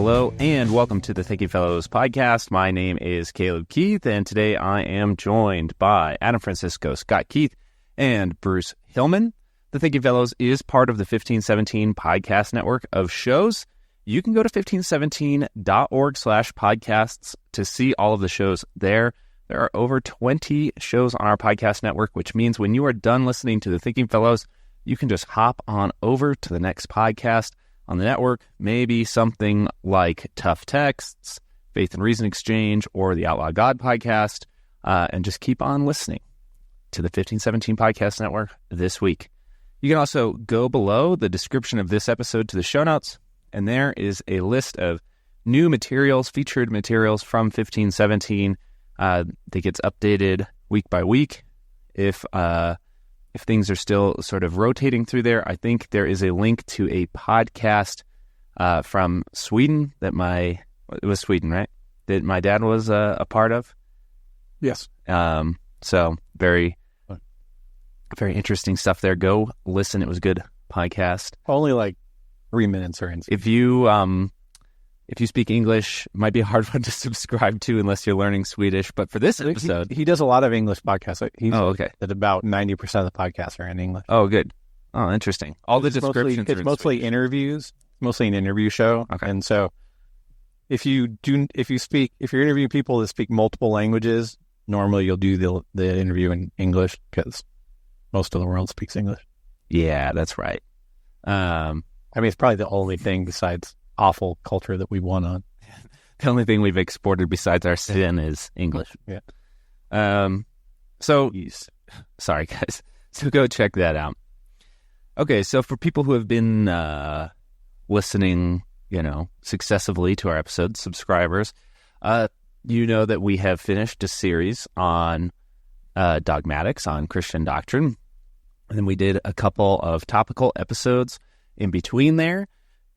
Hello, and welcome to the Thinking Fellows podcast. My name is Caleb Keith, and today I am joined by Adam Francisco, Scott Keith, and Bruce Hilman. The Thinking Fellows is part of the 1517 podcast network of shows. You can go to 1517.org/podcasts to see all of the shows there. There are over 20 shows on our podcast network, which means when you are done listening to the Thinking Fellows, you can just hop on over to the next podcast on the network, maybe something like Tough Texts, Faith and Reason Exchange, or the Outlaw God podcast, and just keep on listening to the 1517 podcast network this week. You can also go below the description of this episode to the show notes, and there is a list of new materials, featured materials from 1517 that gets updated week by week. If things are still sort of rotating through there, I think there is a link to a podcast from Sweden that it was Sweden, right? That my dad was a part of. Yes. So very, very interesting stuff there. Go listen. It was a good podcast. Only like 3 minutes or in. If you speak English, it might be a hard one to subscribe to unless you're learning Swedish. But for this episode... He does a lot of English podcasts. Okay. That about 90% of the podcasts are in English. Oh, good. Oh, interesting. All the descriptions are It's mostly Swedish. interviews. It's mostly an interview show. Okay. And so if you're interviewing people that speak multiple languages, normally you'll do the interview in English because most of the world speaks English. Yeah, that's right. I mean, it's probably the only thing besides awful culture that we won on. The only thing we've exported besides our sin is English. Yeah. Sorry, guys. So go check that out. Okay, so for people who have been listening, successively to our episodes, subscribers, you know that we have finished a series on dogmatics, on Christian doctrine. And then we did a couple of topical episodes in between there.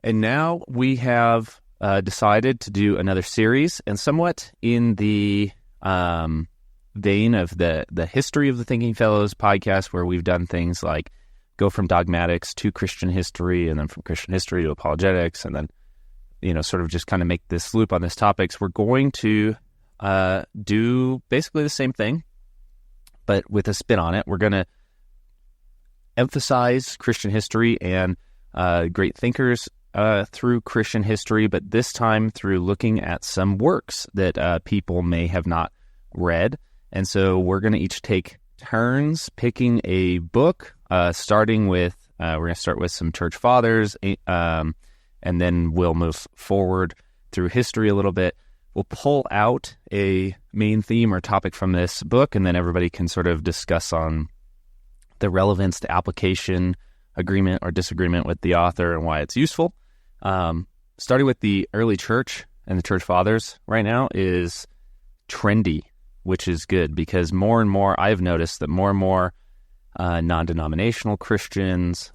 And now we have decided to do another series, and somewhat in the vein of the history of the Thinking Fellows podcast, where we've done things like go from dogmatics to Christian history, and then from Christian history to apologetics, and then, sort of just kind of make this loop on these topics. We're going to do basically the same thing, but with a spin on it. We're going to emphasize Christian history and great thinkers through Christian history, but this time through looking at some works that people may have not read. And so we're going to each take turns picking a book, starting with, we're going to start with some church fathers, and then we'll move forward through history a little bit. We'll pull out a main theme or topic from this book, and then everybody can sort of discuss on the relevance to application, agreement or disagreement with the author, and why it's useful. Starting with the early church and the church fathers right now is trendy, which is good because more and more, I've noticed that more and more non-denominational Christians,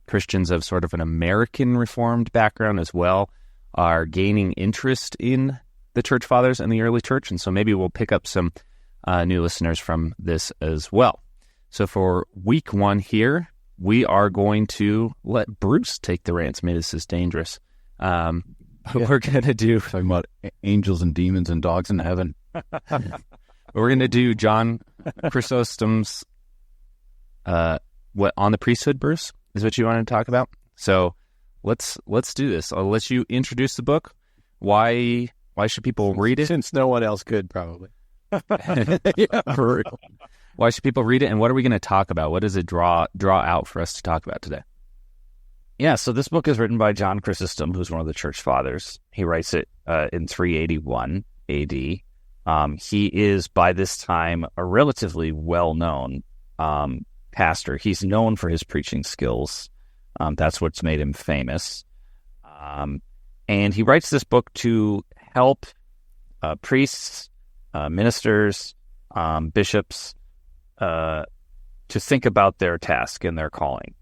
Christians of sort of an American Reformed background as well, are gaining interest in the church fathers and the early church. And so maybe we'll pick up some new listeners from this as well. So for week one here, we are going to let Bruce take the reins. Maybe this is dangerous. We're going to do... Talking about angels and demons and dogs in heaven. We're going to do John Chrysostom's... what on the priesthood, Bruce, is what you want to talk about? So let's do this. I'll let you introduce the book. Why should people read it? Since no one else could, probably. Yeah, for real. Why should people read it, and what are we going to talk about? What does it draw out for us to talk about today? Yeah, so this book is written by John Chrysostom, who's one of the church fathers. He writes it in 381 A.D. He is, by this time, a relatively well-known pastor. He's known for his preaching skills. That's what's made him famous. And he writes this book to help priests, ministers, bishops, to think about their task and their calling.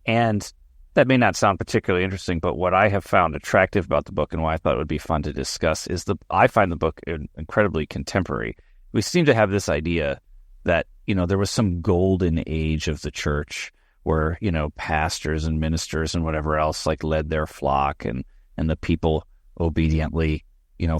And that may not sound particularly interesting, but what I have found attractive about the book and why I thought it would be fun to discuss is I find the book incredibly contemporary. We seem to have this idea that, there was some golden age of the church where, pastors and ministers and whatever else led their flock and the people obediently,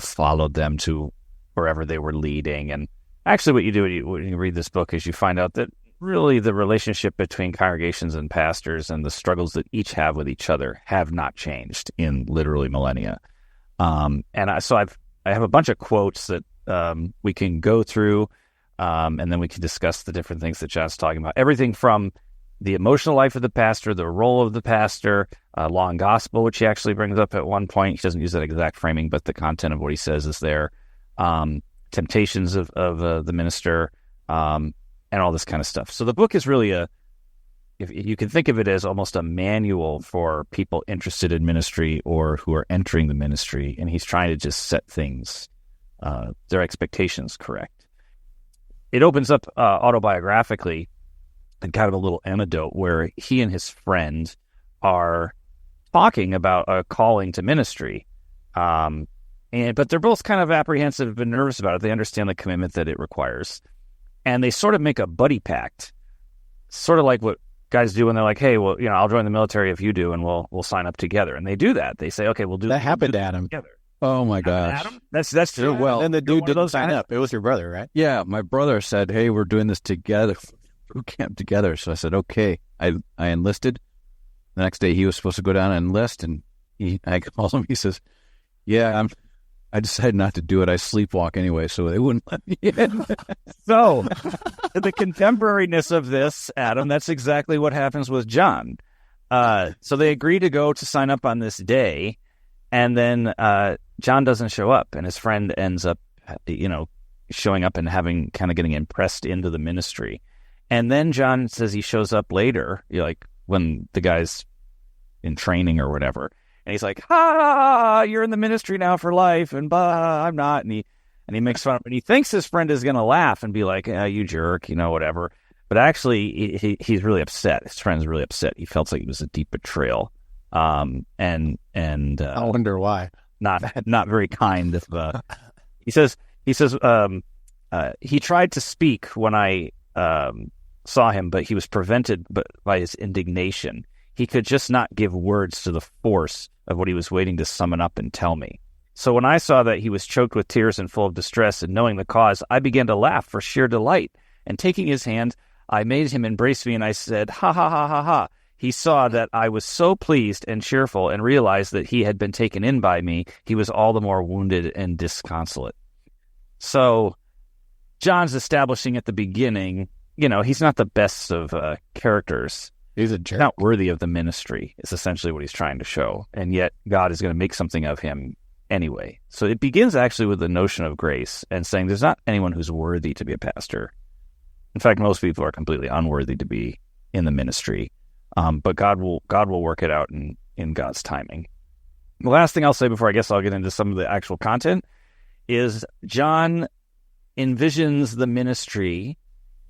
followed them to wherever they were leading. And actually what you do when you read this book is you find out that really the relationship between congregations and pastors and the struggles that each have with each other have not changed in literally millennia. I have a bunch of quotes that we can go through, and then we can discuss the different things that John's talking about. Everything from the emotional life of the pastor, the role of the pastor, law and gospel, which he actually brings up at one point. He doesn't use that exact framing, but the content of what he says is there. Temptations of the minister, and all this kind of stuff. So the book is really if you can think of it as almost a manual for people interested in ministry or who are entering the ministry, and he's trying to just set things, their expectations correct. It opens up autobiographically and kind of a little anecdote where he and his friend are talking about a calling to ministry, but they're both kind of apprehensive and nervous about it. They understand the commitment that it requires, and they sort of make a buddy pact, sort of like what guys do when they're like, hey, well, I'll join the military if you do, and we'll sign up together. And they do that. They say, okay, we'll do that. Happened to Adam. Together. Oh my gosh. Adam? That's true. Well, and the dude didn't sign up. It was your brother, right? Yeah, my brother said, hey, we're doing this together, boot camp together. So I said, okay. I enlisted. The next day he was supposed to go down and enlist, and I called him. He says, yeah, I decided not to do it. I sleepwalk anyway, so they wouldn't let me in. So, the contemporariness of this, Adam, that's exactly what happens with John. So they agree to go to sign up on this day, and then John doesn't show up, and his friend ends up, showing up and getting impressed into the ministry. And then John says he shows up later, like when the guy's in training or whatever. And he's like, you're in the ministry now for life, and I'm not. And he makes fun of him. And he thinks his friend is going to laugh and be like, you jerk, whatever. But actually, he's really upset. His friend's really upset. He felt like it was a deep betrayal. And I wonder why. Not very kind. He says, he tried to speak when I saw him, but he was prevented by his indignation. He could just not give words to the force of what he was waiting to summon up and tell me. So when I saw that he was choked with tears and full of distress, and knowing the cause, I began to laugh for sheer delight. And taking his hand, I made him embrace me, and I said, ha, ha, ha, ha, ha. He saw that I was so pleased and cheerful, and realized that he had been taken in by me. He was all the more wounded and disconsolate. So John's establishing at the beginning, he's not the best of characters. He's a jerk. Not worthy of the ministry is essentially what he's trying to show. And yet God is going to make something of him anyway. So it begins actually with the notion of grace and saying there's not anyone who's worthy to be a pastor. In fact, most people are completely unworthy to be in the ministry. But God will work it out in God's timing. The last thing I'll say before I guess I'll get into some of the actual content is John envisions the ministry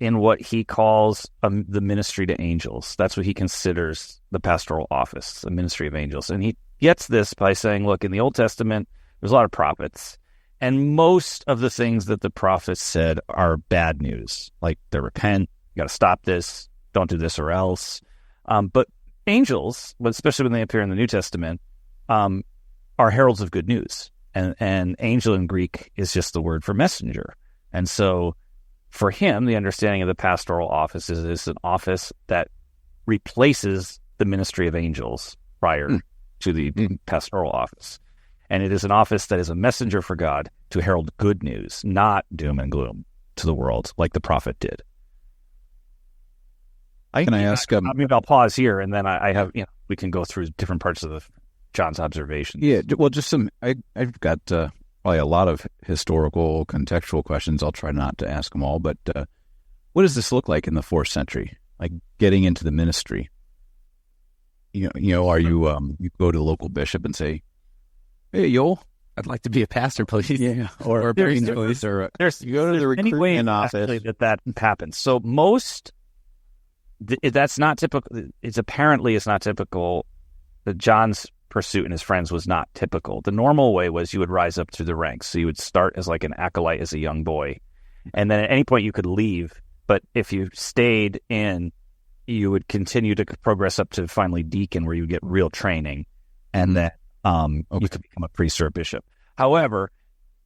in what he calls the ministry to angels. That's what he considers the pastoral office, the ministry of angels. And he gets this by saying, look, in the Old Testament, there's a lot of prophets, and most of the things that the prophets said are bad news, like they repent, you got to stop this, don't do this or else. But angels, especially when they appear in the New Testament, are heralds of good news. And angel in Greek is just the word for messenger. And so for him, the understanding of the pastoral office is an office that replaces the ministry of angels prior to the pastoral office. And it is an office that is a messenger for God to herald good news, not doom and gloom to the world like the prophet did. Maybe I'll pause here, and then I have, we can go through different parts of John's observations. Yeah, well, just I've got probably a lot of historical, contextual questions. I'll try not to ask them all, but what does this look like in the 4th century? Like getting into the ministry? Are you go to the local bishop and say, "Hey, Joel, I'd like to be a pastor, please." Yeah, or you go to the recruitment office. That happens. So that's not typical. It's not typical. That John's pursuit and his friends was not typical. The normal way was you would rise up through the ranks. So you would start as like an acolyte as a young boy, and then at any point you could leave. But if you stayed in, you would continue to progress up to finally deacon, where you would get real training, and then you could become a priest or a bishop. However,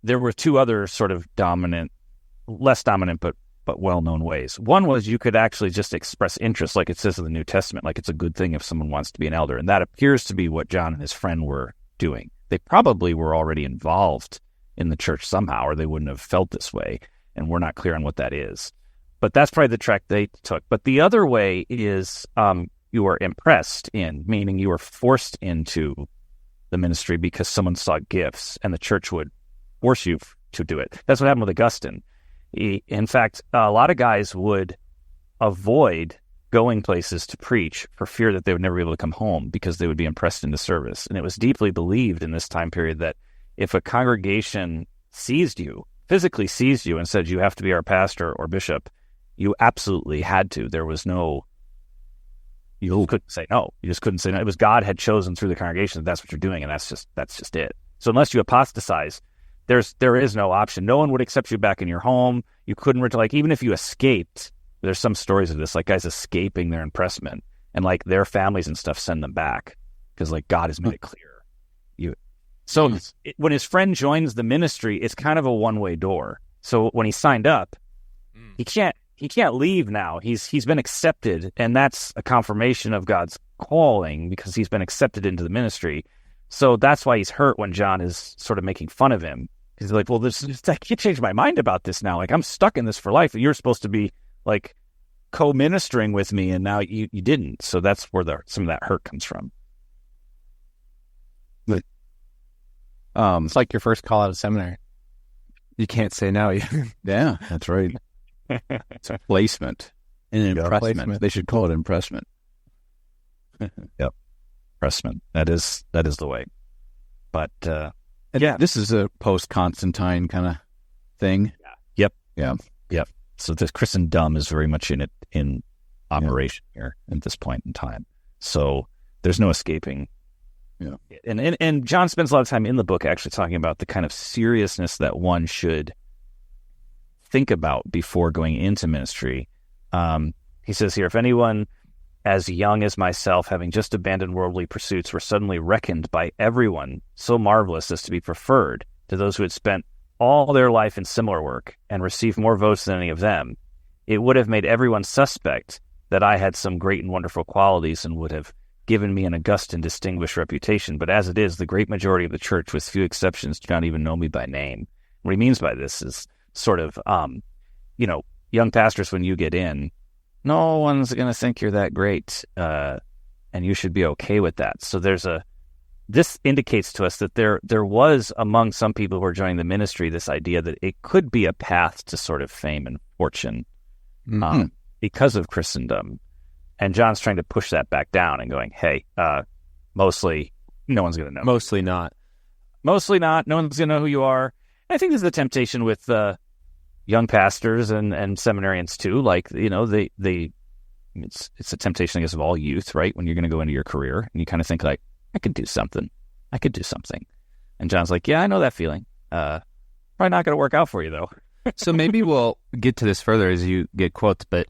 there were two other sort of less dominant, but well-known ways. One was you could actually just express interest, like it says in the New Testament, like it's a good thing if someone wants to be an elder. And that appears to be what John and his friend were doing. They probably were already involved in the church somehow, or they wouldn't have felt this way. And we're not clear on what that is. But that's probably the track they took. But the other way is you were impressed in, meaning you were forced into the ministry because someone saw gifts, and the church would force you to do it. That's what happened with Augustine. In fact, a lot of guys would avoid going places to preach for fear that they would never be able to come home because they would be impressed into service. And it was deeply believed in this time period that if a congregation physically seized you and said, you have to be our pastor or bishop, you absolutely had to. There was you couldn't say no. You just couldn't say no. It was God had chosen through the congregation that that's what you're doing, and that's just it. So unless you apostatize, there is no option. No one would accept you back in your home. You couldn't, like, even if you escaped, there's some stories of this, like guys escaping their impressment, and like their families and stuff send them back because like God has made it clear. When his friend joins the ministry, it's kind of a one-way door. So when he signed up, he can't leave now. He's been accepted, and that's a confirmation of God's calling because he's been accepted into the ministry. So that's why he's hurt when John is sort of making fun of him. He's like, well, I can't change my mind about this now. Like, I'm stuck in this for life. You're supposed to be like co-ministering with me, and now you didn't. So that's where some of that hurt comes from. But it's like your first call out of seminary. You can't say no. Yeah, that's right. It's a placement. An impressment. They should call it impressment. Yep. Impressment. That is the way. But this is a post-Constantine kind of thing. Yep. Yeah. Yep. So the Christendom is very much in operation here at this point in time. So there's no escaping. Yeah. And John spends a lot of time in the book actually talking about the kind of seriousness that one should think about before going into ministry. He says here, if anyone as young as myself, having just abandoned worldly pursuits, were suddenly reckoned by everyone so marvelous as to be preferred to those who had spent all their life in similar work and received more votes than any of them, it would have made everyone suspect that I had some great and wonderful qualities and would have given me an august and distinguished reputation. But as it is, the great majority of the church, with few exceptions, do not even know me by name. What he means by this is sort of, young pastors, when you get in, no one's going to think you're that great, and you should be okay with that. So this indicates to us that there was among some people who are joining the ministry this idea that it could be a path to sort of fame and fortune because of Christendom. And John's trying to push that back down and going, hey, mostly no one's going to know. Mostly not. Mostly not. No one's going to know who you are. And I think there's a temptation with young pastors and seminarians too. Like, it's a temptation, I guess, of all youth, right? When you're going to go into your career and you kind of think like, I could do something. And John's like, yeah, I know that feeling. Probably not going to work out for you though. So maybe we'll get to this further as you get quotes, but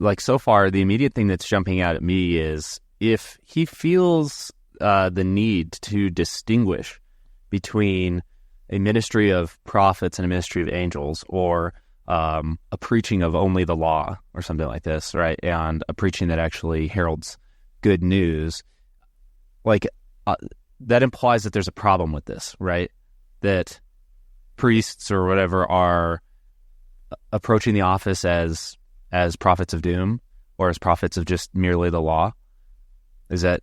like so far, the immediate thing that's jumping out at me is if he feels the need to distinguish between a ministry of prophets and a ministry of angels, or a preaching of only the law or something like this, right? And a preaching that actually heralds good news, like that implies that there's a problem with this, right? That priests or whatever are approaching the office as prophets of doom or as prophets of just merely the law. Is that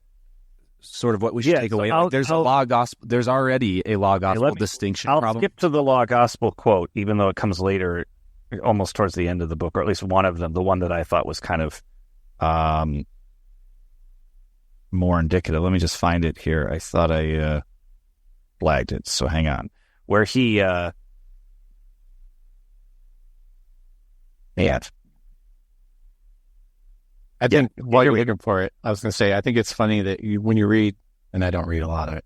sort of what we should take away? There's already a law gospel distinction I'll problem. Skip to the law gospel quote, even though it comes later, almost towards the end of the book, or at least one of them, the one that I thought was kind of more indicative. Let me just find it here. I thought I flagged it, so hang on. Where he I think while you're looking for it, I was going to say, I think it's funny that when you read, and I don't read a lot of it,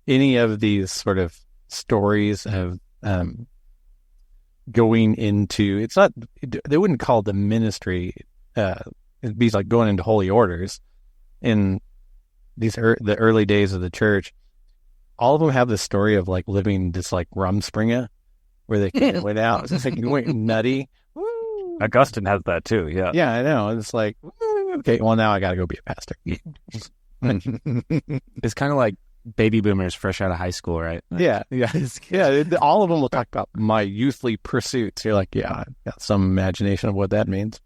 any of these sort of stories of going into, it's not, they wouldn't call the ministry, it'd be like going into holy orders in the early days of the church. all of them have this story of like living this like Rumspringa, where they kind of went out, it's like went nutty. Woo. Augustine has that too. Yeah. Yeah, I know. It's like, okay, well now I got to go be a pastor. It's kind of like baby boomers fresh out of high school, right? Yeah. All of them will talk about my youthly pursuits. You're like, yeah, I've got some imagination of what that means.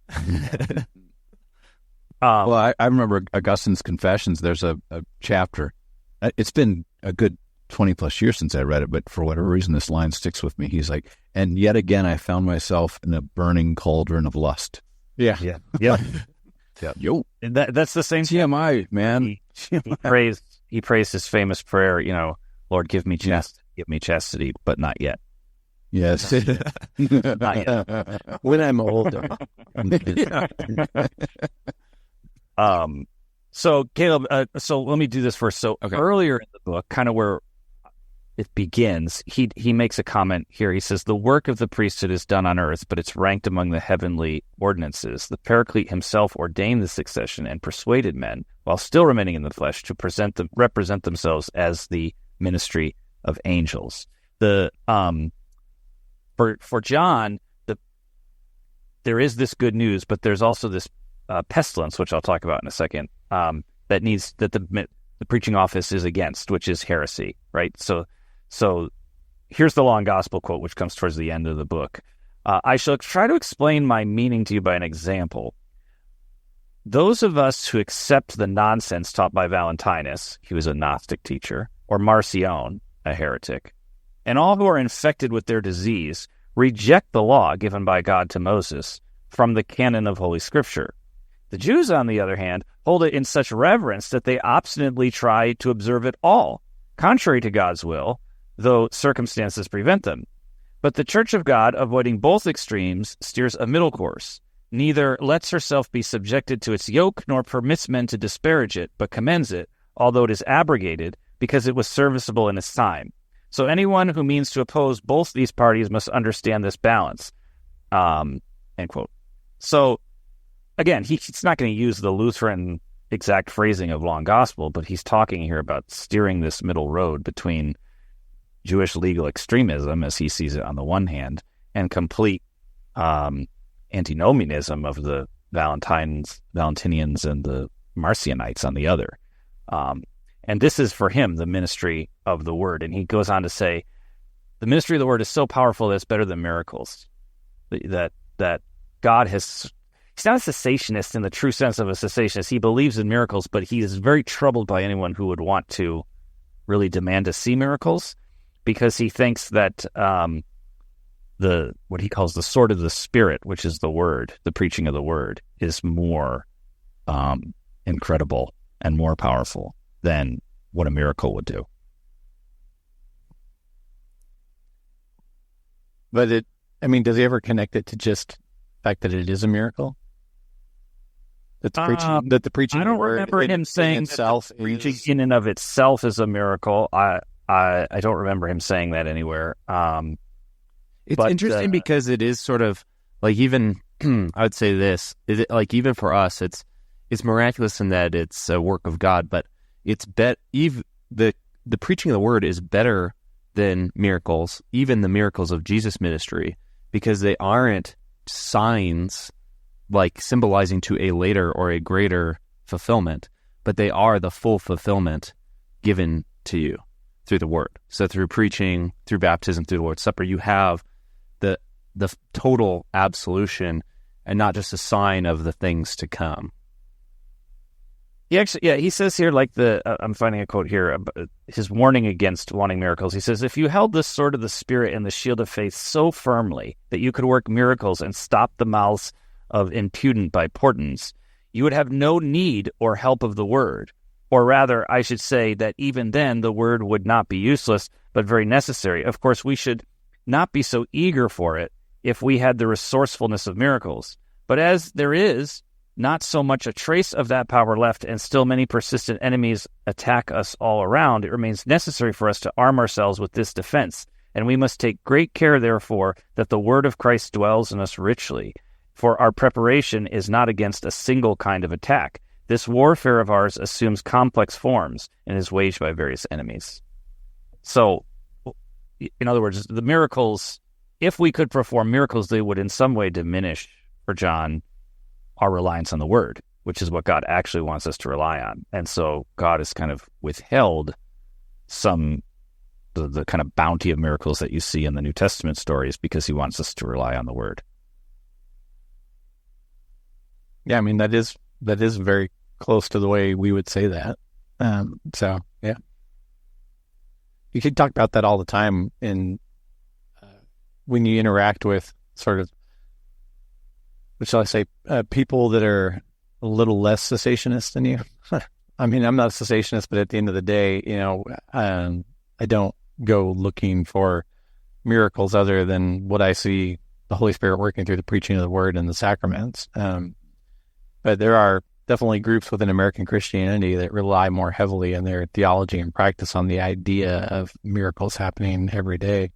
Well, I remember Augustine's Confessions. There's a chapter. It's been a good 20 plus years since I read it, but for whatever reason, this line sticks with me. He's like, and yet again, I found myself in a burning cauldron of lust. Yeah. Yo. And that's the same TMI, man. He praised his famous prayer, Lord, give me chastity, but not yet. Yes. Not yet. When I'm older. So Caleb, so let me do this first. So earlier in the book, kind of where it begins, he makes a comment here. He says, the work of the priesthood is done on earth, but it's ranked among the heavenly ordinances. The Paraclete himself ordained the succession and persuaded men, while still remaining in the flesh, to represent themselves as the ministry of angels. For John, there is this good news, but there's also this pestilence, which I'll talk about in a second, that the preaching office is against, which is heresy, right? So here's the long gospel quote, which comes towards the end of the book. I shall try to explain my meaning to you by an example. Those of us who accept the nonsense taught by Valentinus, he was a Gnostic teacher, or Marcion, a heretic, and all who are infected with their disease, reject the law given by God to Moses from the canon of Holy Scripture. The Jews, on the other hand, hold it in such reverence that they obstinately try to observe it all, contrary to God's will, though circumstances prevent them. But the Church of God, avoiding both extremes, steers a middle course, neither lets herself be subjected to its yoke, nor permits men to disparage it, but commends it, although it is abrogated, because it was serviceable in its time. So anyone who means to oppose both these parties must understand this balance. End quote. So, again, he's not going to use the Lutheran exact phrasing of long gospel, but he's talking here about steering this middle road between Jewish legal extremism, as he sees it on the one hand, and complete antinomianism of the Valentinians and the Marcionites on the other. And this is, for him, the ministry of the word. And he goes on to say, the ministry of the word is so powerful that it's better than miracles. That God has... He's not a cessationist in the true sense of a cessationist. He believes in miracles, but he is very troubled by anyone who would want to really demand to see miracles, because he thinks that what he calls the sword of the Spirit, which is the word, the preaching of the word, is more incredible and more powerful than what a miracle would do. But does he ever connect it to just the fact that it is a miracle? That the preaching. I don't remember him saying that preaching in and of itself is a miracle. I don't remember him saying that anywhere. It's interesting because it is sort of like, even I would say this, is it like, even for us, it's miraculous in that it's a work of God, but it's the preaching of the word is better than miracles, even the miracles of Jesus' ministry, because they aren't signs like symbolizing to a later or a greater fulfillment, but they are the full fulfillment given to you through the word. So through preaching, through baptism, through the Lord's Supper, you have the total absolution and not just a sign of the things to come. He says here, like I'm finding a quote here, his warning against wanting miracles. He says, if you held the sword of the Spirit and the shield of faith so firmly that you could work miracles and stop the mouths of impudent by portents, you would have no need or help of the word. Or rather, I should say that even then the word would not be useless, but very necessary. Of course, we should not be so eager for it if we had the resourcefulness of miracles. But as there is not so much a trace of that power left, and still many persistent enemies attack us all around, it remains necessary for us to arm ourselves with this defense. And we must take great care, therefore, that the word of Christ dwells in us richly. For our preparation is not against a single kind of attack. This warfare of ours assumes complex forms and is waged by various enemies. So, in other words, the miracles, if we could perform miracles, they would in some way diminish, for John, our reliance on the Word, which is what God actually wants us to rely on. And so God has kind of withheld the kind of bounty of miracles that you see in the New Testament stories because he wants us to rely on the Word. Yeah, I mean, that is very close to the way we would say that. So, yeah. You could talk about that all the time when you interact with sort of, what shall I say, people that are a little less cessationist than you. I mean, I'm not a cessationist, but at the end of the day, I don't go looking for miracles other than what I see the Holy Spirit working through the preaching of the Word and the sacraments. But there are definitely groups within American Christianity that rely more heavily in their theology and practice on the idea of miracles happening every day.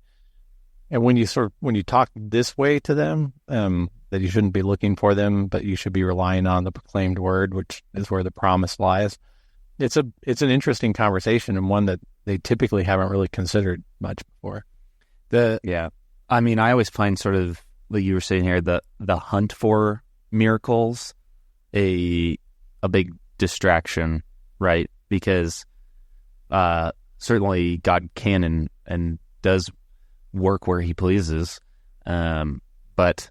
And when you talk this way to them, that you shouldn't be looking for them, but you should be relying on the proclaimed Word, which is where the promise lies. It's an interesting conversation, and one that they typically haven't really considered much before. I mean, I always find sort of, like you were saying here, the hunt for miracles a big distraction, right? Because certainly God can and does work where he pleases, but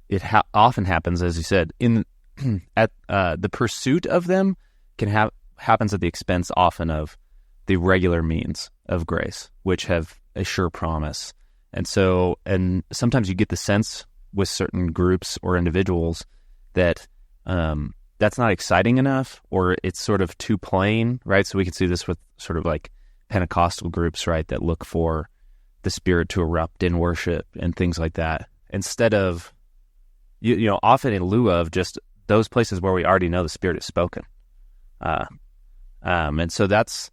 it often happens, as you said, at the pursuit of them happens at the expense often of the regular means of grace, which have a sure promise. And sometimes you get the sense with certain groups or individuals that that's not exciting enough, or it's sort of too plain, right? So we can see this with sort of like Pentecostal groups, right, that look for the Spirit to erupt in worship and things like that, instead of, often in lieu of just those places where we already know the Spirit is spoken. And so it's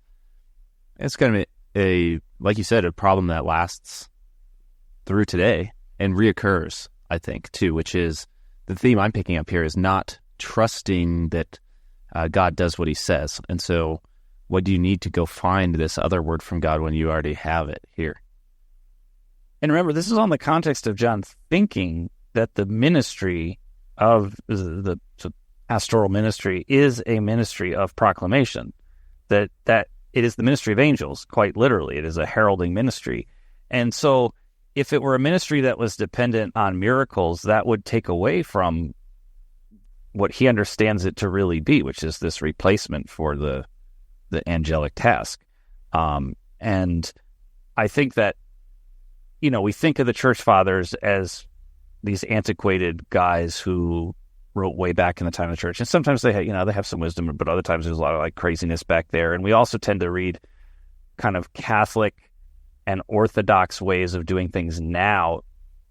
going to be like you said, a problem that lasts through today and reoccurs, I think, too, which is the theme I'm picking up here is not trusting that God does what he says. And so what do you need to go find this other word from God when you already have it here? And remember, this is on the context of John thinking that the ministry of the pastoral ministry is a ministry of proclamation, that it is the ministry of angels, quite literally. It is a heralding ministry. And so if it were a ministry that was dependent on miracles, that would take away from what he understands it to really be, which is this replacement for the angelic task. And I think that, we think of the church fathers as these antiquated guys who wrote way back in the time of the church. And sometimes they have some wisdom, but other times there's a lot of like craziness back there. And we also tend to read kind of Catholic and Orthodox ways of doing things now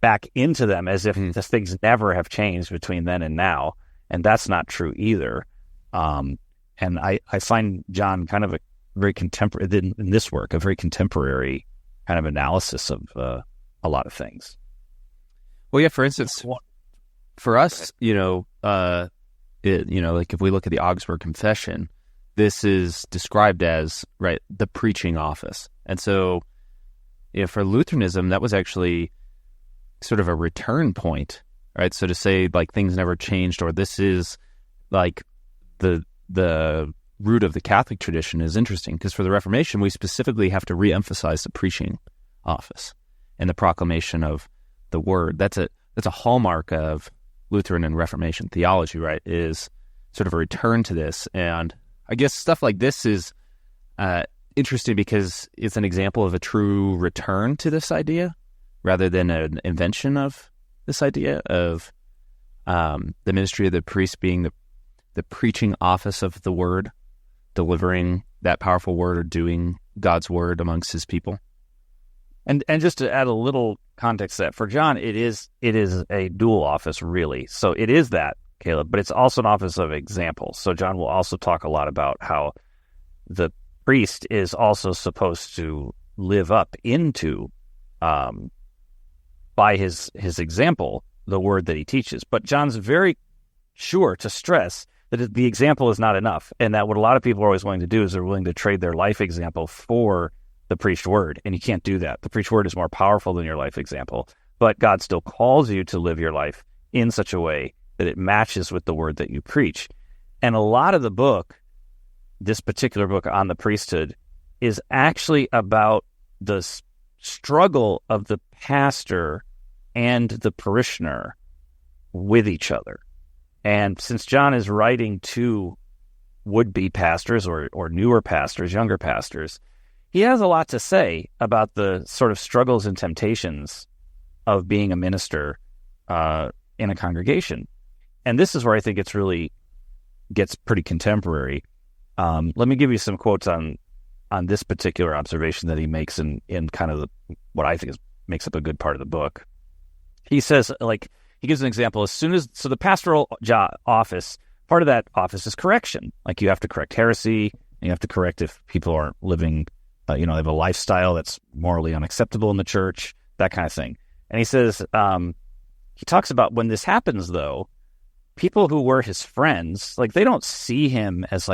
back into them as if the things never have changed between then and now. And that's not true either. And I find John kind of a very contemporary, in this work, a very contemporary kind of analysis of a lot of things. Well, yeah, for instance, for us, like if we look at the Augsburg Confession, this is described as, right, the preaching office. And so, for Lutheranism, that was actually sort of a return point, right? So to say, like, things never changed, or this is, like, the root of the Catholic tradition is interesting, because for the Reformation, we specifically have to re-emphasize the preaching office and the proclamation of the Word. That's a hallmark of Lutheran and Reformation theology, right, is sort of a return to this. And I guess stuff like this is interesting because it's an example of a true return to this idea rather than an invention of this idea of the ministry of the priest being the preaching office of the Word, delivering that powerful Word or doing God's Word amongst his people. And just to add a little context to that, for John, it is a dual office, really. So it is that, Caleb, but it's also an office of example. So John will also talk a lot about how the priest is also supposed to live up into, by his example, the word that he teaches. But John's very sure to stress that the example is not enough, and that what a lot of people are always willing to do is they're willing to trade their life example for the preached word, and you can't do that. The preached word is more powerful than your life example, but God still calls you to live your life in such a way that it matches with the word that you preach. And a lot of the book, this particular book on the priesthood, is actually about the struggle of the pastor and the parishioner with each other. And since John is writing to would-be pastors or newer pastors, younger pastors, he has a lot to say about the sort of struggles and temptations of being a minister in a congregation. And this is where I think it's really gets pretty contemporary. Let me give you some quotes on this particular observation that he makes in kind of what I think makes up a good part of the book. He says, he gives an example. So the pastoral office, part of that office is correction. Like, you have to correct heresy, and you have to correct if people aren't living, they have a lifestyle that's morally unacceptable in the church, that kind of thing. And he says, he talks about when this happens, though, people who were his friends, they don't see him as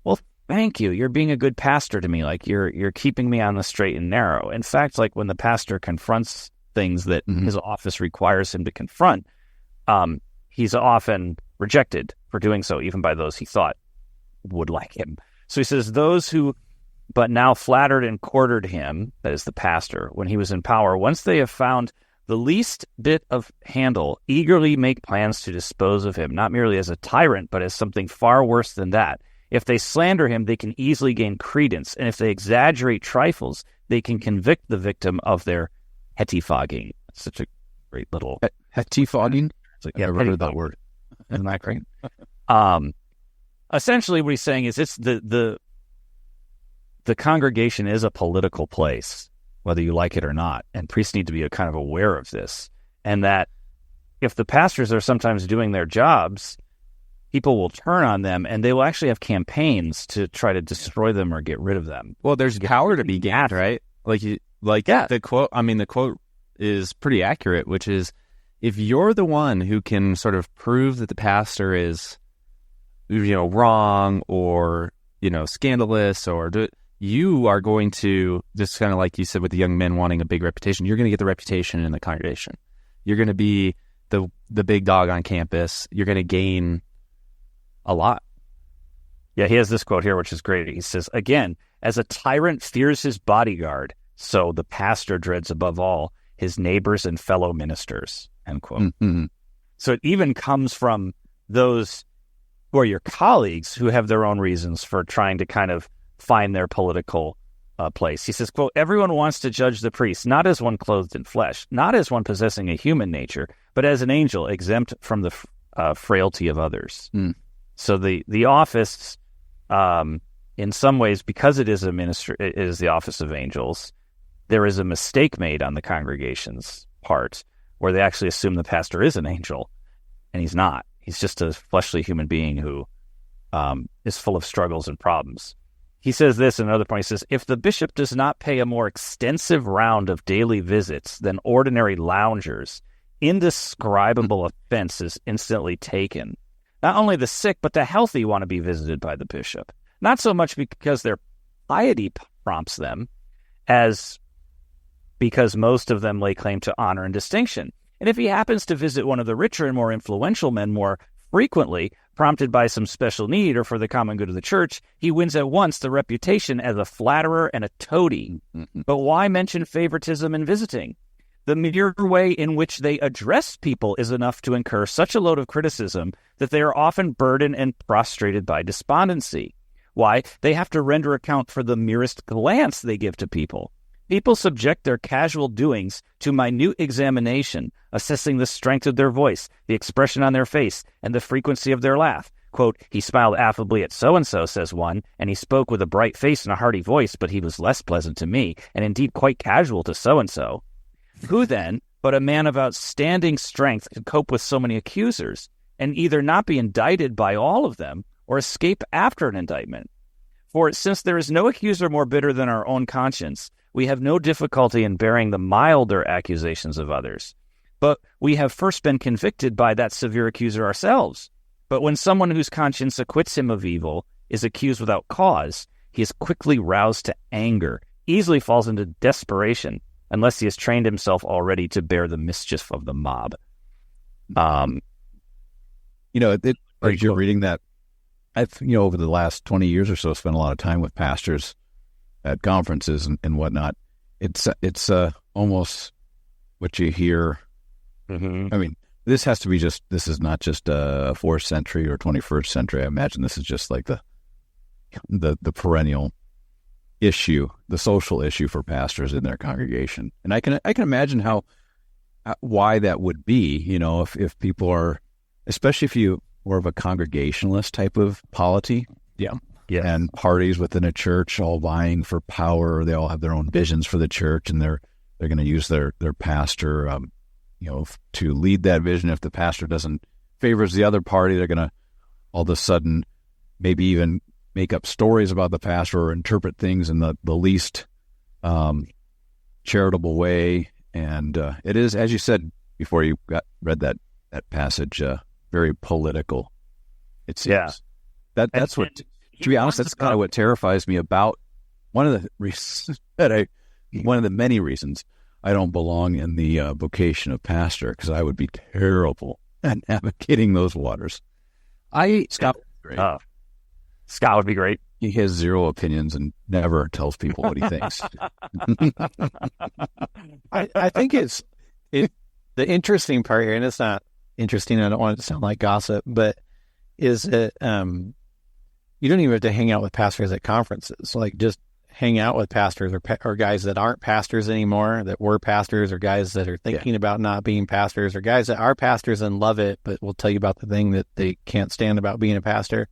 well, thank you, you're being a good pastor to me. You're keeping me on the straight and narrow. In fact, when the pastor confronts things that his office requires him to confront, he's often rejected for doing so, even by those he thought would like him. So he says, those who but now flattered and courted him, that is the pastor, when he was in power, once they have found the least bit of handle, eagerly make plans to dispose of him, not merely as a tyrant, but as something far worse than that. If they slander him, they can easily gain credence, and if they exaggerate trifles, they can convict the victim of their pettifogging. That's such a great little... Pettifogging? Yeah, I've never heard that word. Isn't that great? Essentially, what he's saying is it's the congregation is a political place, whether you like it or not, and priests need to be kind of aware of this, and that if the pastors are sometimes doing their jobs, people will turn on them, and they will actually have campaigns to try to destroy them or get rid of them. Well, there's power to be gained, right? The quote. I mean, the quote is pretty accurate, which is, if you're the one who can sort of prove that the pastor is, wrong or scandalous, or you are going to, just kind of like you said with the young men wanting a big reputation, you're going to get the reputation in the congregation. You're going to be the big dog on campus. You're going to gain a lot. Yeah, he has this quote here, which is great. He says, again, as a tyrant fears his bodyguard, so the pastor dreads above all his neighbors and fellow ministers, end quote. Mm-hmm. So it even comes from those who are your colleagues who have their own reasons for trying to kind of find their political place. He says, quote, everyone wants to judge the priest, not as one clothed in flesh, not as one possessing a human nature, but as an angel exempt from the frailty of others. Mm. So the office, in some ways, because it is it is the office of angels, there is a mistake made on the congregation's part where they actually assume the pastor is an angel, and he's not. He's just a fleshly human being who is full of struggles and problems. He says this in another point. He says, if the bishop does not pay a more extensive round of daily visits than ordinary loungers, indescribable offense is instantly taken. Not only the sick, but the healthy want to be visited by the bishop. Not so much because their piety prompts them, as because most of them lay claim to honor and distinction. And if he happens to visit one of the richer and more influential men more frequently, prompted by some special need or for the common good of the church, he wins at once the reputation as a flatterer and a toady. Mm-hmm. But why mention favoritism in visiting? The mere way in which they address people is enough to incur such a load of criticism that they are often burdened and prostrated by despondency. Why? They have to render account for the merest glance they give to people. People subject their casual doings to minute examination, assessing the strength of their voice, the expression on their face, and the frequency of their laugh. Quote, he smiled affably at so-and-so, says one, and he spoke with a bright face and a hearty voice, but he was less pleasant to me, and indeed quite casual to so-and-so. Who then, but a man of outstanding strength, could cope with so many accusers, and either not be indicted by all of them, or escape after an indictment? For since there is no accuser more bitter than our own conscience, we have no difficulty in bearing the milder accusations of others. But we have first been convicted by that severe accuser ourselves. But when someone whose conscience acquits him of evil is accused without cause, he is quickly roused to anger, easily falls into desperation unless he has trained himself already to bear the mischief of the mob. As you're reading that, I've, over the last 20 years or so, spent a lot of time with pastors at conferences and whatnot. It's almost what you hear. Mm-hmm. I mean, this is not just a 4th century or 21st century. I imagine this is just like the perennial issue, the social issue for pastors in their congregation. And I can imagine why that would be, if people are, especially if you more of a congregationalist type of polity. Yeah. And parties within a church all vying for power. They all have their own visions for the church, and they're going to use their pastor, to lead that vision. If the pastor favors the other party, they're going to all of a sudden maybe even make up stories about the pastor or interpret things in the least charitable way. And it is, as you said before you read that passage, very political. It seems. That's what. To be honest, that's kind of what terrifies me about one of the reasons one of the many reasons I don't belong in the vocation of pastor, because I would be terrible at navigating those waters. Scott would be great. He has zero opinions and never tells people what he thinks. I think the interesting part here, and it's not interesting, I don't want it to sound like gossip, but is that you don't even have to hang out with pastors at conferences. Like, just hang out with pastors or guys that aren't pastors anymore, that were pastors, or guys that are thinking about not being pastors, or guys that are pastors and love it, but will tell you about the thing that they can't stand about being a pastor.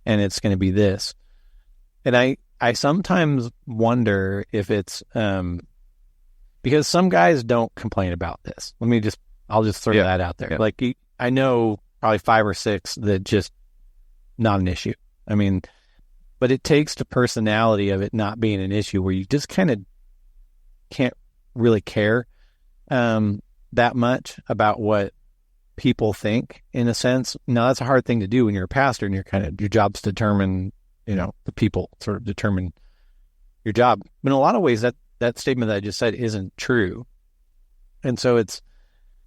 And it's going to be this. And I sometimes wonder if it's because some guys don't complain about this. I'll just throw that out there. Yeah. Like, I know probably 5 or 6 that just not an issue. I mean, but it takes the personality of it not being an issue where you just kind of can't really care that much about what people think, in a sense. Now, that's a hard thing to do when you're a pastor and your job's determine, the people sort of determine your job. But in a lot of ways, that statement that I just said isn't true. And so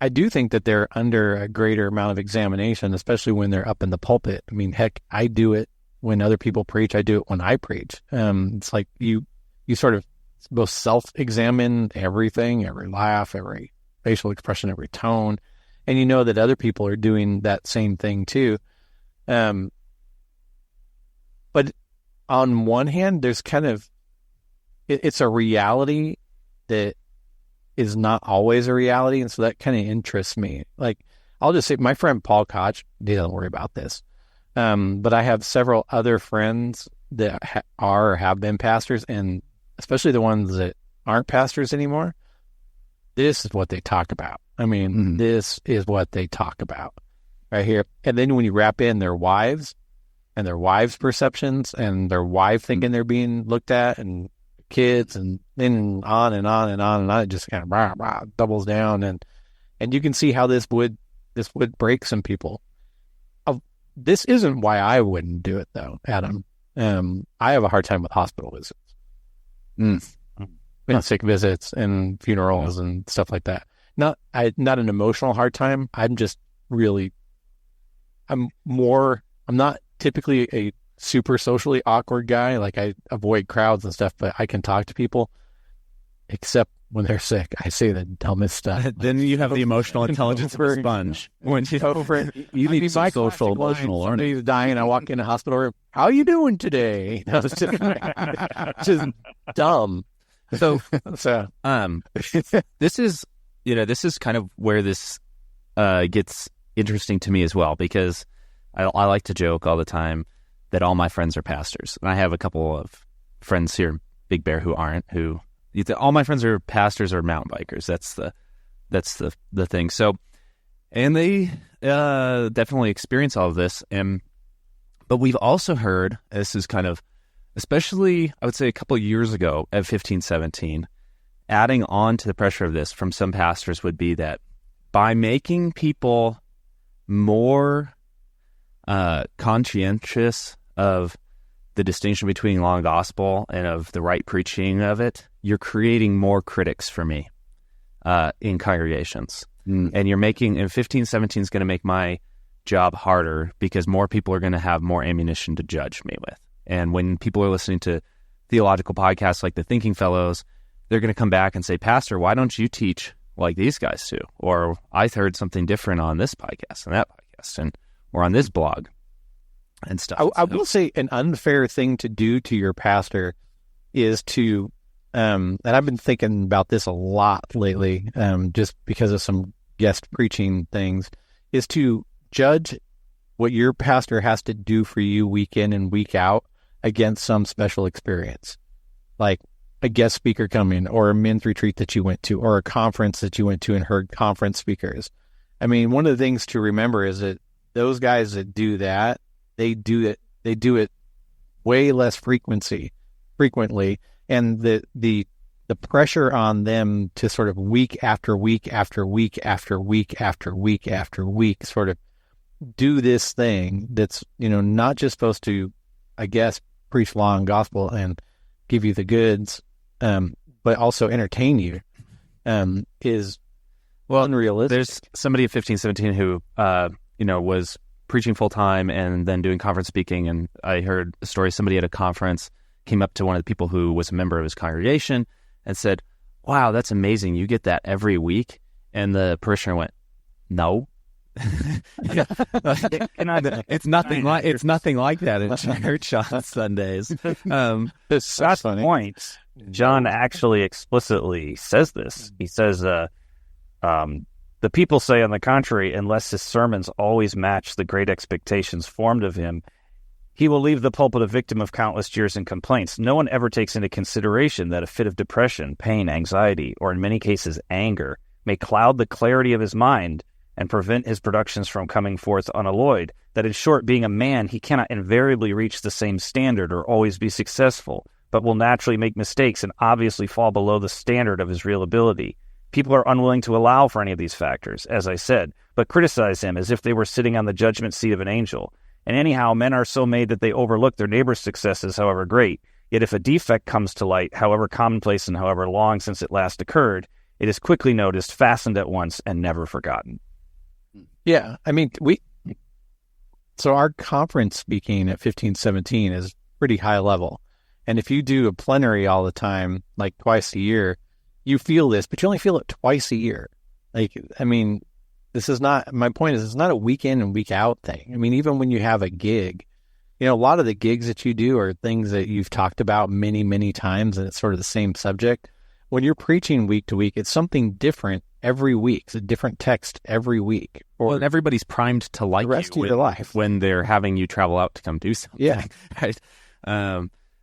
I do think that they're under a greater amount of examination, especially when they're up in the pulpit. I mean, heck, I do it when other people preach. I do it when I preach. It's like you sort of both self-examine everything, every laugh, every facial expression, every tone, and you know that other people are doing that same thing too. But on one hand, there's kind of, it's a reality that is not always a reality, and so that kind of interests me. Like, I'll just say, my friend Paul Koch, he doesn't worry about this. But I have several other friends that are or have been pastors, and especially the ones that aren't pastors anymore. This is what they talk about. I mean, This is what they talk about right here. And then when you wrap in their wives and their wives' perceptions and their wife thinking they're being looked at, and kids, and then on and on and on and on, it just kind of doubles down. And you can see how this would break some people. This isn't why I wouldn't do it, though, Adam. I have a hard time with hospital visits, and sick visits, and funerals and stuff like that. Not an emotional hard time. I'm not typically a super socially awkward guy. Like, I avoid crowds and stuff, but I can talk to people, except when they're sick. I say the dumbest stuff. Then you have the emotional intelligence of a sponge. When you need social emotional learning. Somebody's dying, I walk in a hospital room. How you doing today? It's just dumb. So this is kind of where this gets interesting to me as well, because I like to joke all the time that all my friends are pastors, and I have a couple of friends here in Big Bear who aren't. All my friends are pastors or mountain bikers. That's the thing. So, and they definitely experience all of this. But we've also heard, this is kind of, especially I would say a couple of years ago at 15, 17, adding on to the pressure of this from some pastors would be that by making people more conscientious of the distinction between law and gospel and of the right preaching of it, you're creating more critics for me in congregations. And you're making, and 1517 is going to make my job harder because more people are going to have more ammunition to judge me with. And when people are listening to theological podcasts like the Thinking Fellows, they're going to come back and say, Pastor, why don't you teach like these guys do? Or I heard something different on this podcast and that podcast, or on this blog and stuff. I will say an unfair thing to do to your pastor is to, and I've been thinking about this a lot lately, just because of some guest preaching things, is to judge what your pastor has to do for you week in and week out against some special experience, like a guest speaker coming, or a men's retreat that you went to, or a conference that you went to and heard conference speakers. I mean, one of the things to remember is that those guys that do that, they do it way less frequently, and the pressure on them to sort of week after week after week after week after week after week sort of do this thing that's, not just supposed to, I guess, preach law and gospel and give you the goods, but also entertain you, is unrealistic. There's somebody at 1517 who, was preaching full time and then doing conference speaking. And I heard a story. Somebody at a conference came up to one of the people who was a member of his congregation and said, "Wow, that's amazing. You get that every week?" And the parishioner went, "No." It's nothing like that in church on Sundays. That's the point. John actually explicitly says this. He says, the people say, on the contrary, unless his sermons always match the great expectations formed of him, he will leave the pulpit a victim of countless jeers and complaints. No one ever takes into consideration that a fit of depression, pain, anxiety, or in many cases anger, may cloud the clarity of his mind and prevent his productions from coming forth unalloyed, that in short, being a man, he cannot invariably reach the same standard or always be successful, but will naturally make mistakes and obviously fall below the standard of his real ability. People are unwilling to allow for any of these factors, as I said, but criticize him as if they were sitting on the judgment seat of an angel. And anyhow, men are so made that they overlook their neighbor's successes, however great. Yet if a defect comes to light, however commonplace and however long since it last occurred, it is quickly noticed, fastened at once, and never forgotten. Yeah, I mean, so our conference speaking at 1517 is pretty high level. And if you do a plenary all the time, like twice a year, you feel this, but you only feel it twice a year. Like, I mean, my point is, it's not a week in and week out thing. I mean, even when you have a gig, a lot of the gigs that you do are things that you've talked about many, many times, and it's sort of the same subject. When you're preaching week to week, it's something different every week. It's a different text every week. And everybody's primed to like the rest of your life when they're having you travel out to come do something. Yeah. Right.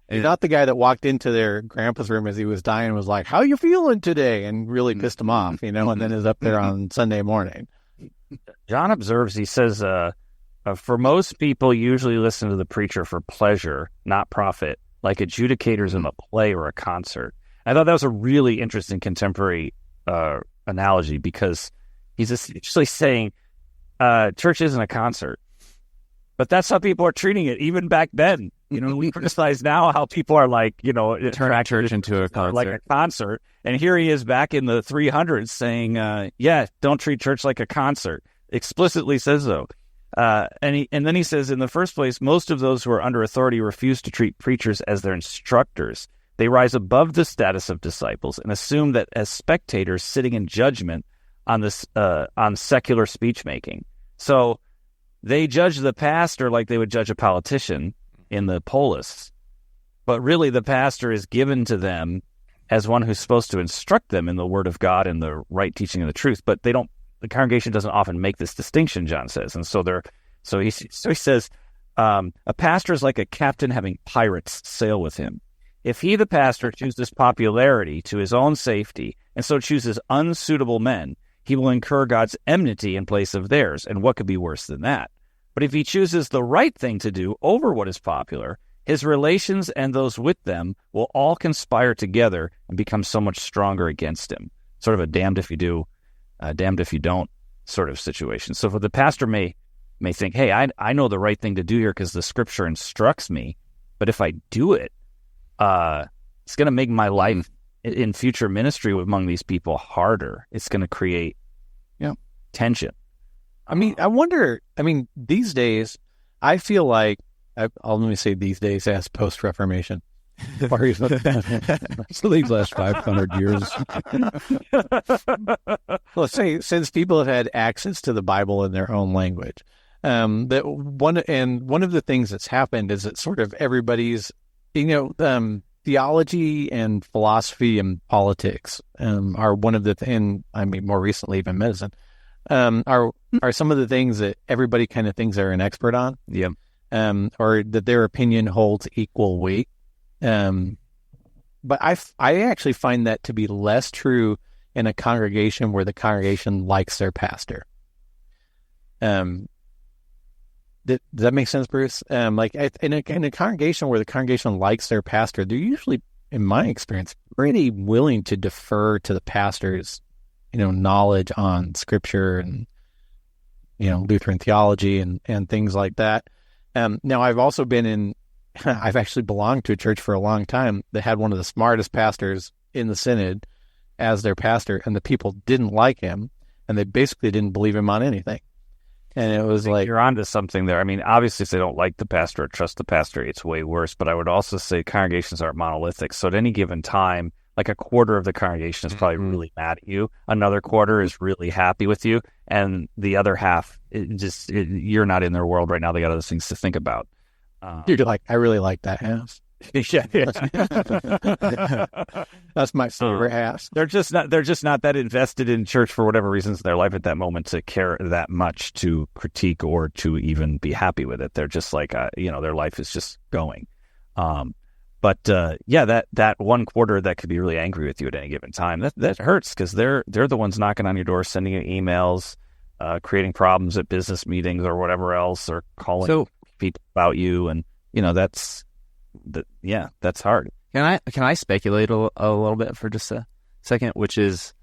You're not the guy that walked into their grandpa's room as he was dying and was like, "How you feeling today?" and really pissed him off, and then is up there on Sunday morning. John observes, he says, for most people usually listen to the preacher for pleasure, not profit, like adjudicators in a play or a concert. I thought that was a really interesting contemporary analogy, because he's essentially saying church isn't a concert. But that's how people are treating it, even back then. We criticize now how people are like, turn church into a concert. Like a concert. And here he is back in the 300s saying, don't treat church like a concert. Explicitly says so. And then he says, in the first place, most of those who are under authority refuse to treat preachers as their instructors. They rise above the status of disciples and assume that as spectators sitting in judgment on secular speech making. So they judge the pastor like they would judge a politician in the polis, but really the pastor is given to them as one who's supposed to instruct them in the word of God and the right teaching of the truth. But the congregation doesn't often make this distinction, John says. And so he says, a pastor is like a captain having pirates sail with him. If he, the pastor, chooses popularity to his own safety and so chooses unsuitable men, he will incur God's enmity in place of theirs. And what could be worse than that? But if he chooses the right thing to do over what is popular, his relations and those with them will all conspire together and become so much stronger against him. Sort of a damned if you do, damned if you don't sort of situation. So for the pastor may think, hey, I know the right thing to do here because the scripture instructs me. But if I do it, it's going to make my life in future ministry among these people harder. It's going to create tension. I mean, I wonder, these days, I feel like, let me say these days as post-Reformation. So these last 500 years. Let's say, since people have had access to the Bible in their own language, that one of the things that's happened is that sort of everybody's, theology and philosophy and politics are one of the, more recently even medicine, are some of the things that everybody kind of thinks they're an expert on. Yeah. Or that their opinion holds equal weight. But I actually find that to be less true in a congregation where the congregation likes their pastor. Does that make sense, Bruce? In a congregation where the congregation likes their pastor, they're usually, in my experience, pretty willing to defer to the pastor's, knowledge on Scripture and, Lutheran theology and things like that. Now, I've also I've actually belonged to a church for a long time that had one of the smartest pastors in the synod as their pastor, and the people didn't like him, and they basically didn't believe him on anything. And it was like... You're onto something there. I mean, obviously, if they don't like the pastor or trust the pastor, it's way worse. But I would also say congregations aren't monolithic. So at any given time, like a quarter of the congregation is probably really mad at you. Another quarter is really happy with you. And the other half, you're not in their world right now. They got other things to think about. You're like, I really like that house. Yeah. That's my favorite house. They're just not that invested in church for whatever reasons in their life at that moment to care that much to critique or to even be happy with it. They're just like, their life is just going. But that one quarter that could be really angry with you at any given time, that hurts because they're the ones knocking on your door, sending you emails, creating problems at business meetings or whatever else, or calling people about you, and that's hard. Can I speculate a little bit for just a second, which is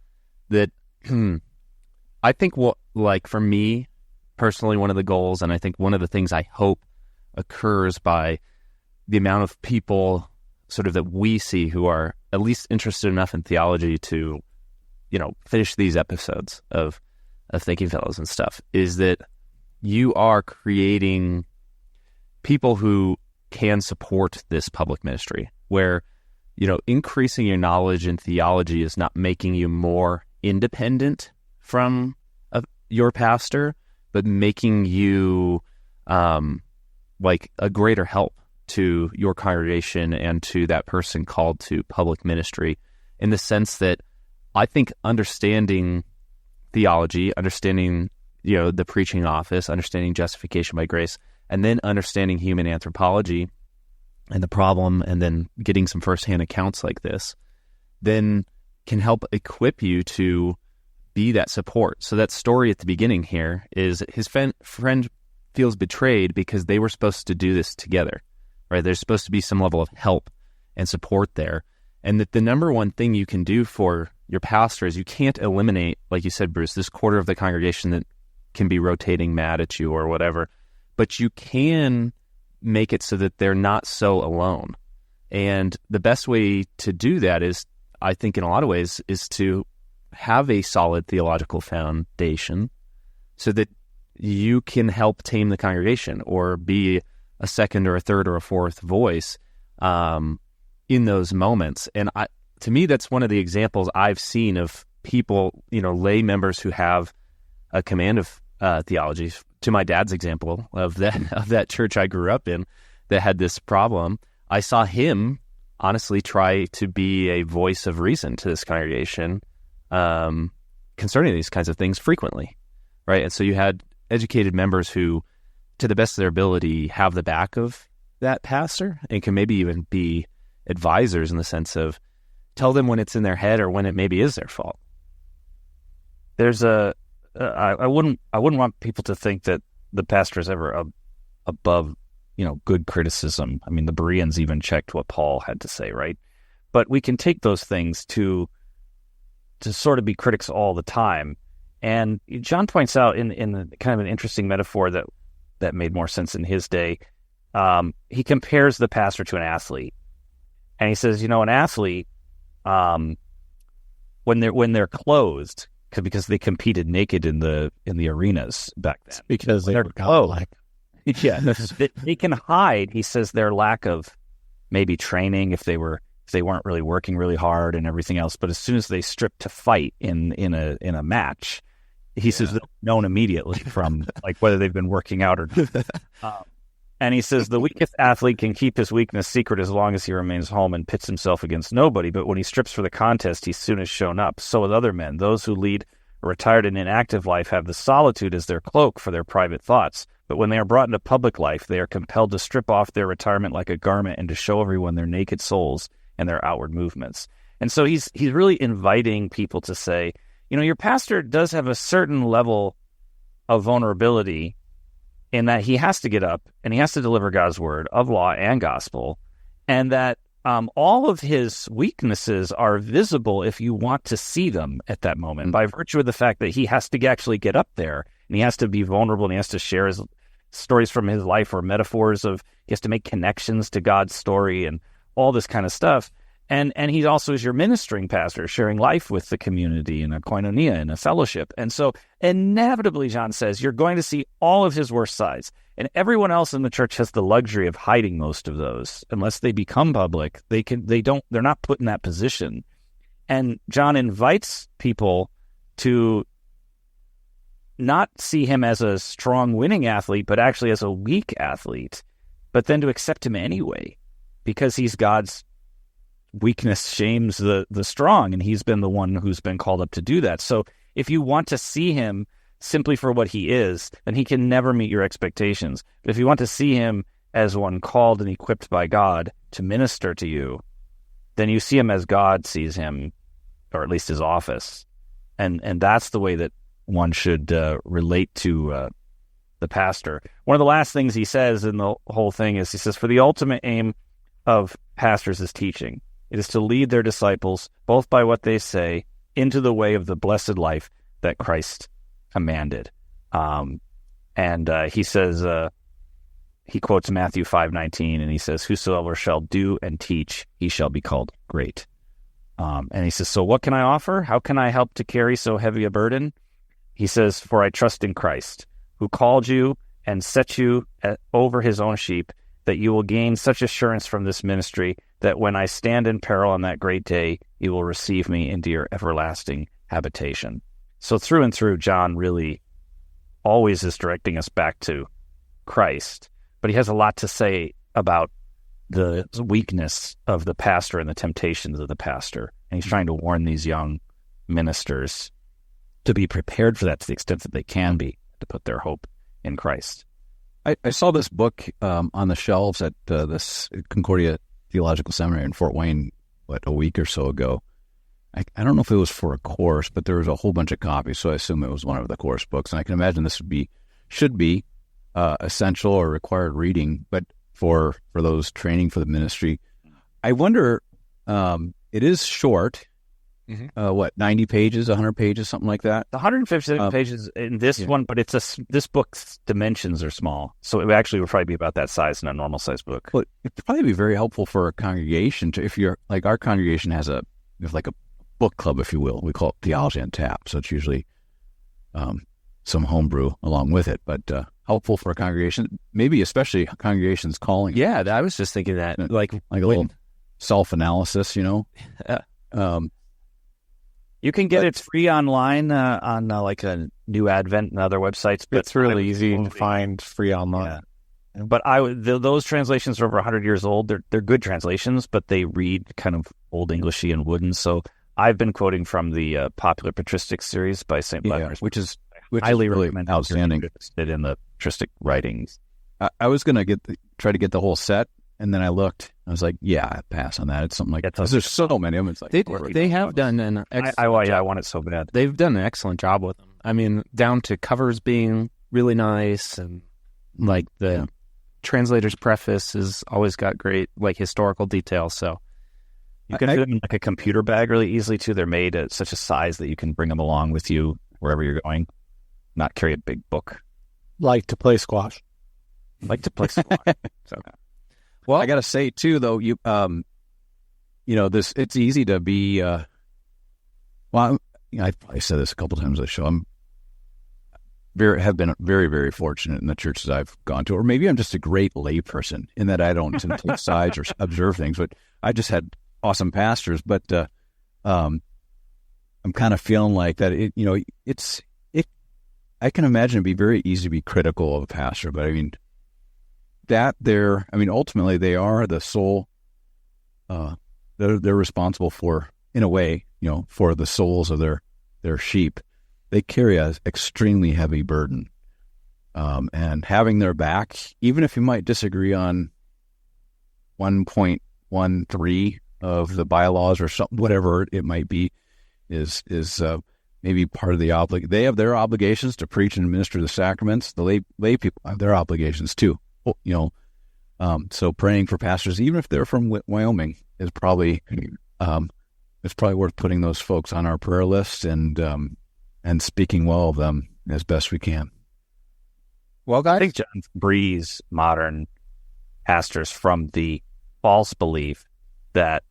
that I think for me personally, one of the goals, and I think one of the things I hope occurs by the amount of people sort of that we see who are at least interested enough in theology to, finish these episodes of Thinking Fellows and stuff, is that you are creating people who can support this public ministry, where, increasing your knowledge in theology is not making you more independent from your pastor, but making you like a greater help to your congregation and to that person called to public ministry, in the sense that I think understanding theology, understanding, the preaching office, understanding justification by grace, and then understanding human anthropology and the problem, and then getting some firsthand accounts like this, then can help equip you to be that support. So that story at the beginning here is his friend feels betrayed because they were supposed to do this together, right? There's supposed to be some level of help and support there. And that the number one thing you can do for your pastor is you can't eliminate, like you said, Bruce, this quarter of the congregation that can be rotating mad at you or whatever, but you can make it so that they're not so alone. And the best way to do that is, I think in a lot of ways, is to have a solid theological foundation so that you can help tame the congregation or be a second or a third or a fourth voice in those moments. And to me, that's one of the examples I've seen of people, lay members who have a command of theology. To my dad's example of that church I grew up in that had this problem, I saw him honestly try to be a voice of reason to this congregation concerning these kinds of things frequently, right? And so you had educated members who, to the best of their ability, have the back of that pastor and can maybe even be advisors in the sense of tell them when it's in their head or when it maybe is their fault. There's I wouldn't want people to think that the pastor is ever above, good criticism. I mean, the Bereans even checked what Paul had to say, right? But we can take those things to sort of be critics all the time. And John points out in kind of an interesting metaphor that made more sense in his day. he compares the pastor to an athlete. And he says, an athlete, when they're clothed, because they competed naked in the arenas back then. Because they're clothed. Yeah, they can hide. He says their lack of maybe training if they weren't really working really hard and everything else. But as soon as they strip to fight in a match, he says they're known immediately from like whether they've been working out or not. And he says the weakest athlete can keep his weakness secret as long as he remains home and pits himself against nobody. But when he strips for the contest, he soon is shown up. So with other men, those who lead a retired and inactive life have the solitude as their cloak for their private thoughts. But when they are brought into public life, they are compelled to strip off their retirement like a garment and to show everyone their naked souls and their outward movements. And so he's really inviting people to say, your pastor does have a certain level of vulnerability in that he has to get up and he has to deliver God's word of law and gospel, and that all of his weaknesses are visible if you want to see them at that moment by virtue of the fact that he has to actually get up there and he has to be vulnerable and he has to share his stories from his life or metaphors of he has to make connections to God's story and all this kind of stuff. And he also is your ministering pastor, sharing life with the community in a koinonia, in a fellowship. And so inevitably, John says, you're going to see all of his worst sides. And everyone else in the church has the luxury of hiding most of those. Unless they become public, they're not put in that position. And John invites people to not see him as a strong winning athlete, but actually as a weak athlete, but then to accept him anyway, because he's God's weakness shames the strong, and he's been the one who's been called up to do that. So if you want to see him simply for what he is, then he can never meet your expectations. But if you want to see him as one called and equipped by God to minister to you, then you see him as God sees him, or at least his office. And that's the way that one should relate to the pastor. One of the last things he says in the whole thing is, he says, for the ultimate aim of pastors is teaching. It is to lead their disciples, both by what they say, into the way of the blessed life that Christ commanded. He says, he quotes Matthew 5:19, and he says, whosoever shall do and teach, he shall be called great. And he says, so what can I offer? How can I help to carry so heavy a burden? He says, for I trust in Christ, who called you and set you over his own sheep, that you will gain such assurance from this ministry that when I stand in peril on that great day, you will receive me into your everlasting habitation. So through and through, John really always is directing us back to Christ, but he has a lot to say about the weakness of the pastor and the temptations of the pastor. And he's trying to warn these young ministers to be prepared for that to the extent that they can be, to put their hope in Christ. I saw this book on the shelves at this Concordia Theological Seminary in Fort Wayne, a week or so ago. I don't know if it was for a course, but there was a whole bunch of copies, so I assume it was one of the course books. And I can imagine this should be essential or required reading, but for those training for the ministry. I wonder, it is short. Mm-hmm. 90 pages, 100 pages, something like that? 150 pages in this one, but this book's dimensions are small. So it actually would probably be about that size in a normal size book. Well, it'd probably be very helpful for a congregation if you're like our congregation has a book club, if you will. We call it Theology on Tap. So it's usually some homebrew along with it, but helpful for a congregation, maybe especially congregations calling. Yeah, I was just thinking that, like a little self-analysis, You can get it free online on like a New Advent and other websites. But it's really easy to find free online. Yeah. But those translations are over 100 years old. They're good translations, but they read kind of old Englishy and wooden. So I've been quoting from the popular patristic series by St. Vladimir, which is highly really recommend outstanding. Interested in the patristic writings. I was going to try to get the whole set. And then I looked. I was like, "Yeah, I pass on that." It's something like because there's so many of them. It's like they have done an excellent job. I want it so bad. They've done an excellent job with them. I mean, down to covers being really nice, and like the translator's preface has always got great like historical details. So you can fit them in like a computer bag really easily too. They're made at such a size that you can bring them along with you wherever you're going, not carry a big book. Like to play squash. like to play some more. So, well, I got to say too, though, it's easy to be. I said this a couple times on the show. Have been very, very fortunate in the churches I've gone to, or maybe I'm just a great layperson in that I don't tend to take sides or observe things. But I just had awesome pastors. But I'm kind of feeling like that. I can imagine it'd be very easy to be critical of a pastor, but ultimately they are the sole. They're responsible for, in a way, for the souls of their sheep. They carry an extremely heavy burden, and having their back, even if you might disagree on 1.13 of the bylaws or something, whatever it might be, is maybe part of the they have their obligations to preach and administer the sacraments. The lay people have their obligations too. So praying for pastors, even if they're from Wyoming, is probably it's probably worth putting those folks on our prayer list and speaking well of them as best we can. Well, guys, I think John breeds modern pastors from the false belief that,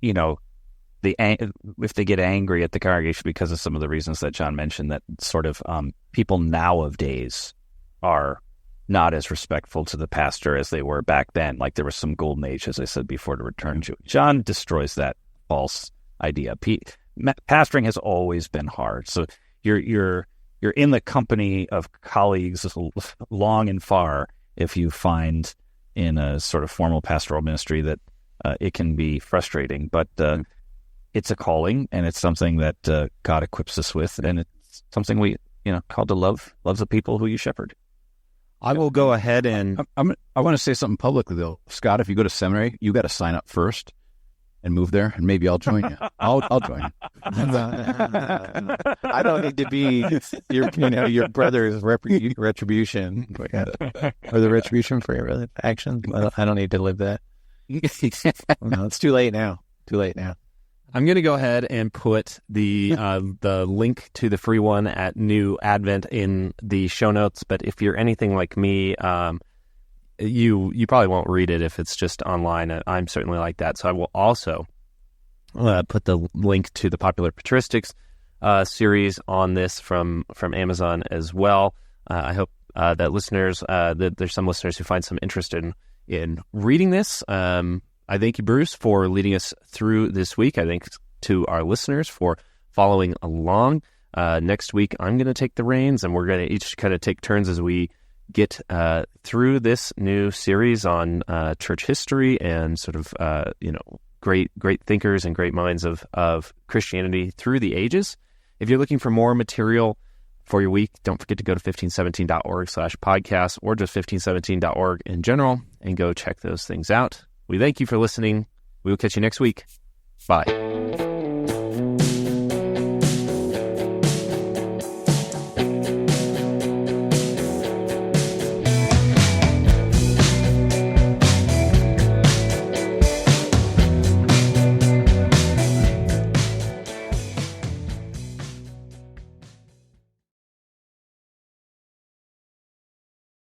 if they get angry at the congregation because of some of the reasons that John mentioned, that sort of people nowadays are not as respectful to the pastor as they were back then. Like there was some golden age, as I said before, to return to. John destroys that false idea. Pastoring has always been hard. So you're in the company of colleagues long and far if you find in a sort of formal pastoral ministry that it can be frustrating. But it's a calling, and it's something that God equips us with, and it's something we called to love the people who you shepherd. I will go ahead and I want to say something publicly though, Scott. If you go to seminary, you got to sign up first and move there, and maybe I'll join you. I'll join you. I don't need to be your brother's retribution or the retribution for your actions. I don't need to live that. No, it's too late now. I'm going to go ahead and put the link to the free one at New Advent in the show notes. But if you're anything like me, you probably won't read it if it's just online. I'm certainly like that. So I will also put the link to the Popular Patristics series on this from Amazon as well. I hope that listeners, that there's some listeners who find some interest in reading this. I thank you, Bruce, for leading us through this week. I thank to our listeners for following along. Next week, I'm going to take the reins, and we're going to each kind of take turns as we get through this new series on church history and sort of great thinkers and great minds of Christianity through the ages. If you're looking for more material for your week, don't forget to go to 1517.org/podcast or just 1517.org in general and go check those things out. We thank you for listening. We will catch you next week. Bye.